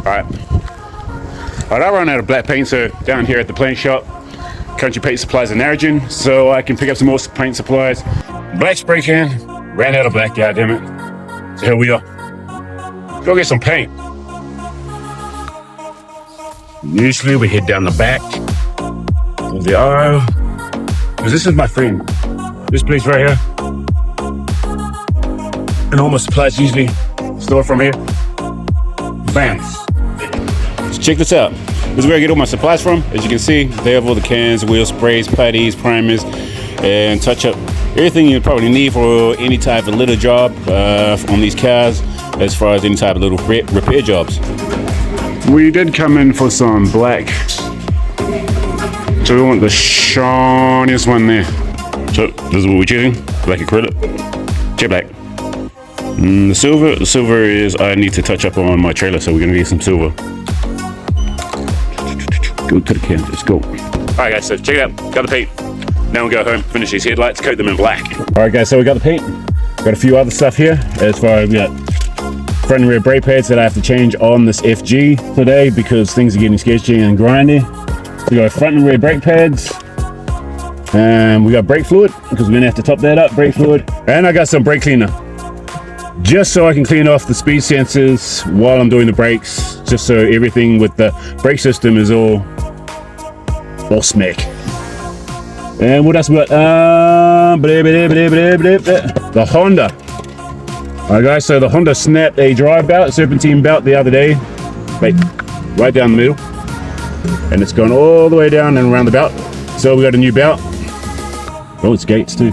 Alright, I ran out of black paint, so down here at the paint shop, Country Paint Supplies in Narrogin, so I can pick up some more paint supplies. Black spray can, ran out of black, goddammit. So here we are. Go get some paint. Usually we head down the back of the aisle, because this is my friend. This place right here, and all my supplies usually stored from here. Bam. So check this out. This is where I get all my supplies from. As you can see, they have all the cans, wheel sprays, putties, primers, and touch up. Everything you probably need for any type of little job on these cars, as far as any type of little repair jobs. We did come in for some black. So we want the shiniest one there. So this is what we're choosing. Black acrylic. Jet black. The silver is I need to touch up on my trailer, so we're gonna get some silver. Go to the can, let's go. Alright guys, so check it out, got the paint. Now we'll go home, finish these headlights, coat them in black. Alright guys, so we got the paint. Got a few other stuff here, as far as we got front and rear brake pads that I have to change on this FG today because things are getting sketchy and grindy. So we got front and rear brake pads. And we got brake fluid, because we're gonna have to top that up, brake fluid. And I got some brake cleaner, just so I can clean off the speed sensors while I'm doing the brakes, just so everything with the brake system is all smack. And what else we got? The Honda. Alright guys, so the Honda snapped a drive belt, serpentine belt the other day. Wait, right down the middle. And it's gone all the way down and around the belt. So we got a new belt. Oh, it's gates too.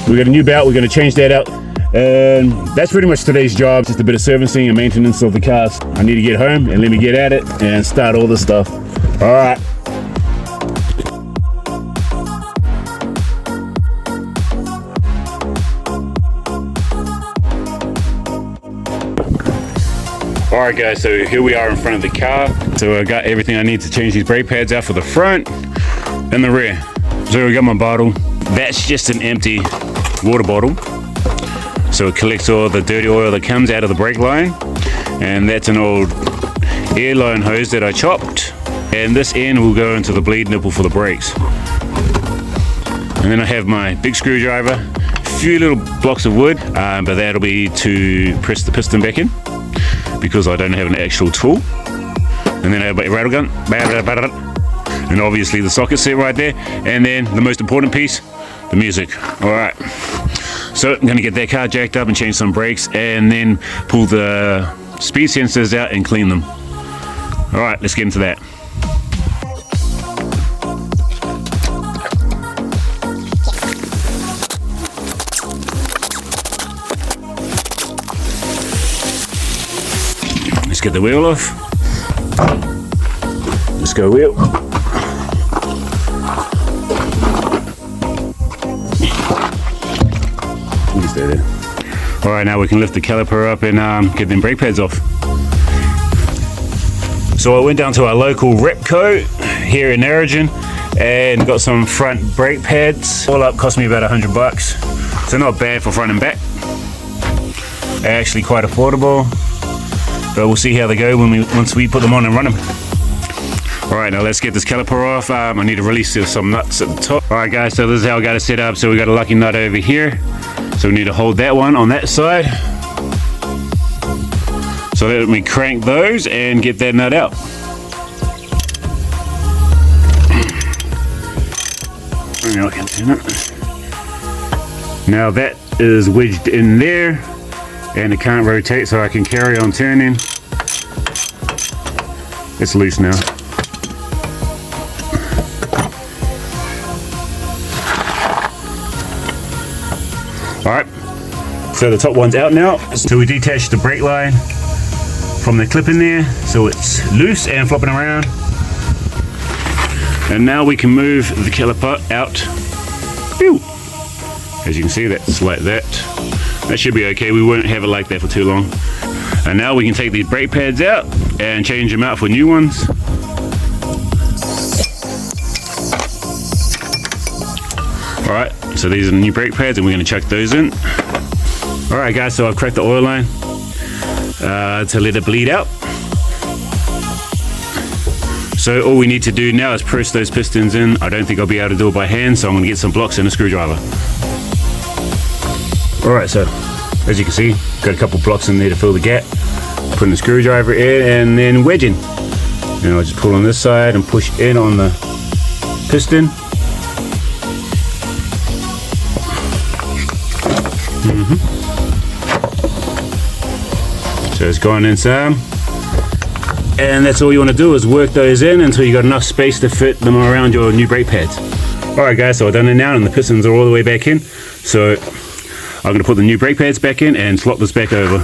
We got a new belt, we're gonna change that out. And that's pretty much today's job, just a bit of servicing and maintenance of the cars. I need to get home and let me get at it and start all this stuff. All right. All right guys, so here we are in front of the car. So I got everything I need to change these brake pads out for the front and the rear. So we got my bottle. That's just an empty water bottle. So it collects all the dirty oil that comes out of the brake line. And that's an old air line hose that I chopped. And this end will go into the bleed nipple for the brakes. And then I have my big screwdriver, a few little blocks of wood, but that'll be to press the piston back in, because I don't have an actual tool. And then I have my rattle gun, and obviously the socket set right there. And then the most important piece, the music. All right. So I'm gonna get that car jacked up and change some brakes, and then pull the speed sensors out and clean them. All right, let's get into that. Let's get the wheel off. Let's go wheel. There. All right, now we can lift the caliper up and get them brake pads off. So I went down to our local Repco here in Narrogin and got some front brake pads. All up cost me about $100. So not bad for front and back. Actually quite affordable. But we'll see how they go once we put them on and run them. All right, now let's get this caliper off. I need to release some nuts at the top. All right, guys, so this is how I got it set up. So we got a lucky nut over here. So we need to hold that one on that side. So let me crank those and get that nut out. Now I can turn it. Now that is wedged in there, and it can't rotate, so I can carry on turning. It's loose now. Alright, so the top one's out now. So we detached the brake line from the clip in there, so it's loose and flopping around. And now we can move the caliper out. Pew! As you can see, that's like that. That should be okay, we won't have it like that for too long. And now we can take these brake pads out and change them out for new ones. Alright, so these are the new brake pads and we're going to chuck those in. Alright guys, so I've cracked the oil line to let it bleed out. So all we need to do now is press those pistons in. I don't think I'll be able to do it by hand, so I'm gonna get some blocks and a screwdriver. All right, so as you can see, got a couple blocks in there to fill the gap. Putting the screwdriver in and then wedging. And I'll just pull on this side and push in on the piston. So it's gone in some. And that's all you want to do is work those in until you got enough space to fit them around your new brake pads. Alright guys, so I've done it now and the pistons are all the way back in. So I'm going to put the new brake pads back in and slot this back over.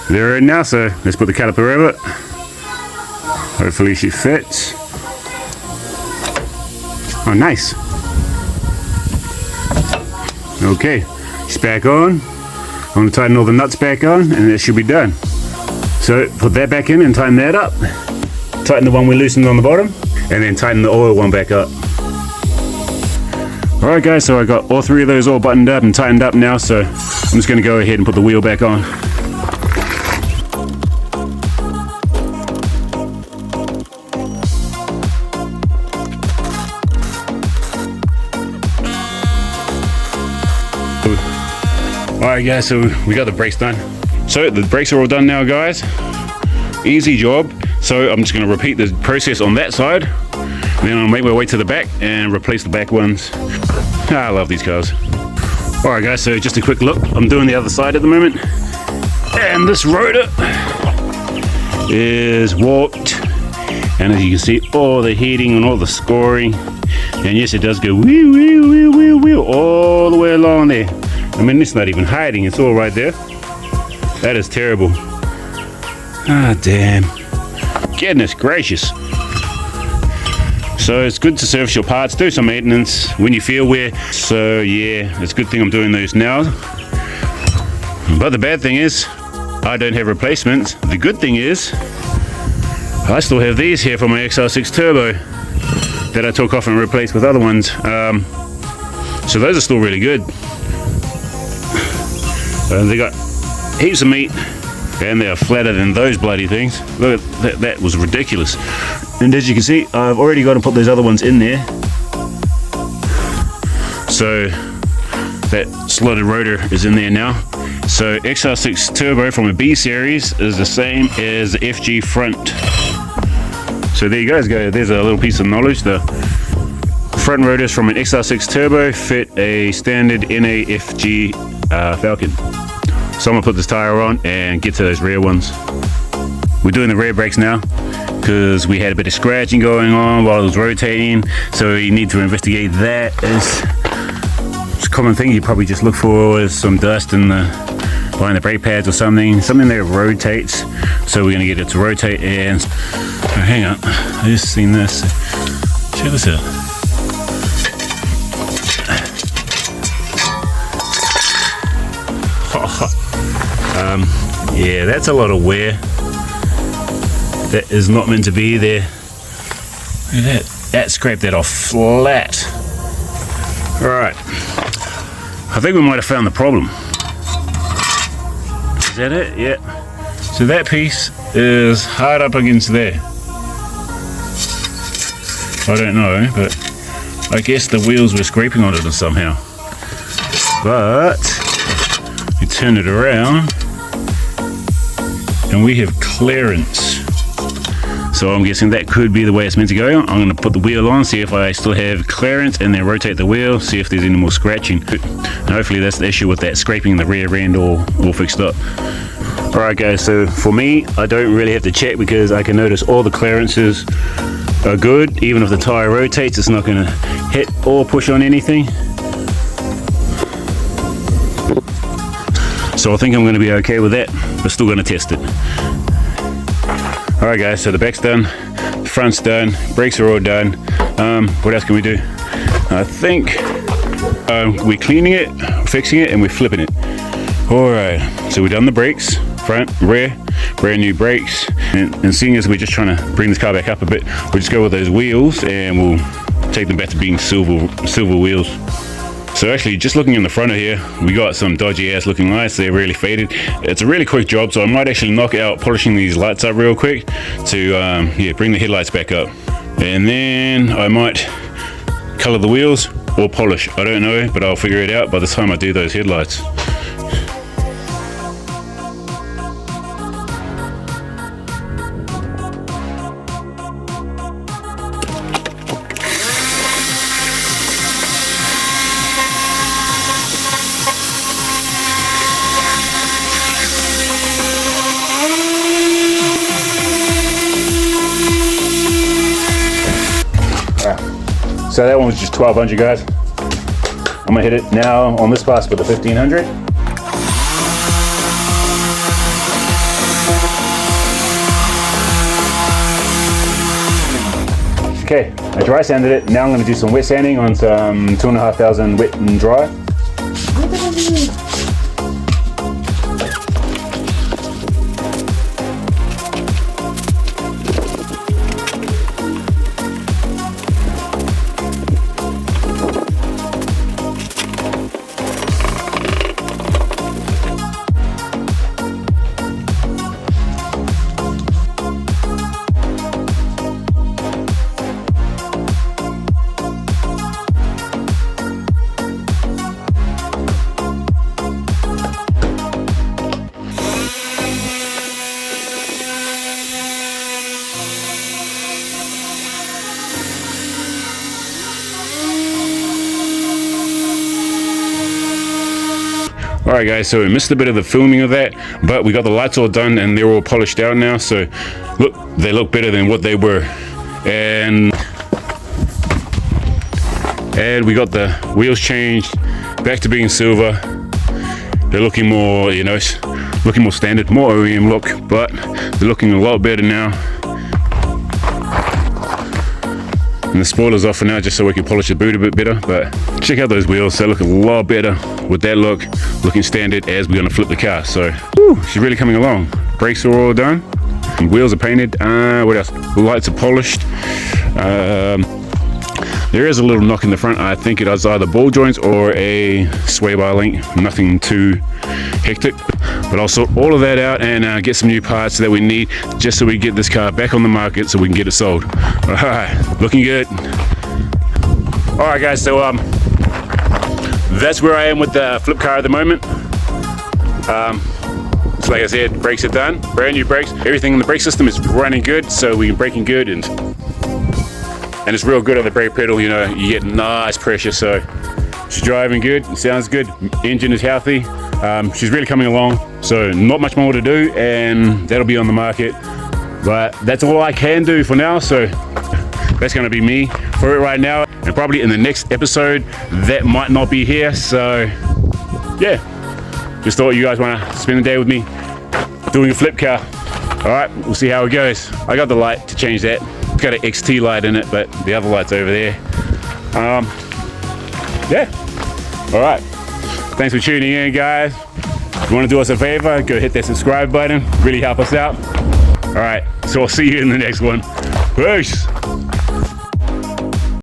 They're in now, so let's put the caliper over it. Hopefully she fits. Oh, nice. Okay, it's back on. I'm going to tighten all the nuts back on and it should be done. So put that back in and tighten that up. Tighten the one we loosened on the bottom and then tighten the oil one back up. Alright guys, so I got all three of those all buttoned up and tightened up now, so I'm just going to go ahead and put the wheel back on. Alright guys, so we got the brakes done. So the brakes are all done now guys. Easy job. So I'm just going to repeat the process on that side. Then I'll make my way to the back and replace the back ones. I love these cars. Alright guys, so just a quick look. I'm doing the other side at the moment. And this rotor is warped. And as you can see, all the heating and all the scoring. And yes, it does go wee wee wee wee wee all the way along there. I mean, it's not even hiding, it's all right there. That is terrible. Ah, damn. Goodness gracious. So it's good to service your parts, do some maintenance when you feel wear. So yeah, it's a good thing I'm doing those now. But the bad thing is, I don't have replacements. The good thing is, I still have these here for my XR6 Turbo that I took off and replaced with other ones. So those are still really good. They got heaps of meat and they are flatter than those bloody things. Look at that, that was ridiculous. And as you can see, I've already got to put those other ones in there. So that slotted rotor is in there now. So XR6 Turbo from a B series is the same as the FG front. So there you guys go, there's a little piece of knowledge. The front rotors from an XR6 Turbo fit a standard NAFG Falcon. So I'm gonna put this tire on and get to those rear ones. We're doing the rear brakes now because we had a bit of scratching going on while it was rotating, so you need to investigate that. It's a common thing you probably just look for is some dust in behind the brake pads or something that rotates. So we're gonna get it to rotate and hang on, I just seen this. Check this out. Yeah, that's a lot of wear. That is not meant to be there. Look at that. That scraped that off flat. Alright. I think we might have found the problem. Is that it? Yeah. So that piece is hard up against there. I don't know, but I guess the wheels were scraping on it somehow. But we turn it around and we have clearance. So I'm guessing that could be the way it's meant to go. I'm going to put the wheel on, see if I still have clearance, and then rotate the wheel, see if there's any more scratching. And hopefully that's the issue with that scraping in the rear end all fixed up. Alright guys, so for me, I don't really have to check because I can notice all the clearances are good. Even if the tire rotates, it's not going to hit or push on anything. So I think I'm going to be okay with that, but still going to test it. Alright guys, so the back's done, the front's done, brakes are all done. What else can we do? I think we're cleaning it, fixing it, and we're flipping it. Alright, so we've done the brakes, front, rear. brand new brakes. And seeing as we're just trying to bring this car back up a bit, we'll just go with those wheels and we'll take them back to being silver wheels. So actually, just looking in the front of here, we got some dodgy ass looking lights. They're really faded. It's a really quick job, so I might actually knock out polishing these lights up real quick to bring the headlights back up. And then I might color the wheels or polish. I don't know, but I'll figure it out by the time I do those headlights. So that one was just 1200, guys. I'm gonna hit it now on this bus with the 1500. Okay, I dry sanded it. Now I'm gonna do some wet sanding on some 2500 wet and dry. Alright guys, so we missed a bit of the filming of that, but we got the lights all done and they're all polished out now, so look, they look better than what they were. And we got the wheels changed back to being silver. They're looking more, you know, looking more standard, more OEM look, but they're looking a lot better now. And the spoiler's off for now just so we can polish the boot a bit better, but check out those wheels. They look a lot better with that look, looking standard as we're gonna flip the car. So, whew, she's really coming along. Brakes are all done. Wheels are painted. What else? The lights are polished. There is a little knock in the front. I think it is either ball joints or a sway bar link. Nothing too hectic. But I'll sort all of that out and get some new parts that we need just so we get this car back on the market so we can get it sold. All right, looking good. All right, guys, so that's where I am with the flip car at the moment. So like I said, brakes are done, brand new brakes. Everything in the brake system is running good, so we're braking good, and it's real good on the brake pedal. You know, you get nice pressure, so she's driving good. It sounds good. Engine is healthy. She's really coming along, so not much more to do, and that'll be on the market. But that's all I can do for now, so that's going to be me for it right now. And probably in the next episode, that might not be here. So yeah, just thought you guys want to spend the day with me doing a flip car. All right, we'll see how it goes. I got the light to change that. It's got an XT light in it, but the other light's over there. Yeah, all right. Thanks for tuning in, guys. If you want to do us a favor, go hit that subscribe button. Really help us out. All right, so I'll see you in the next one. Peace.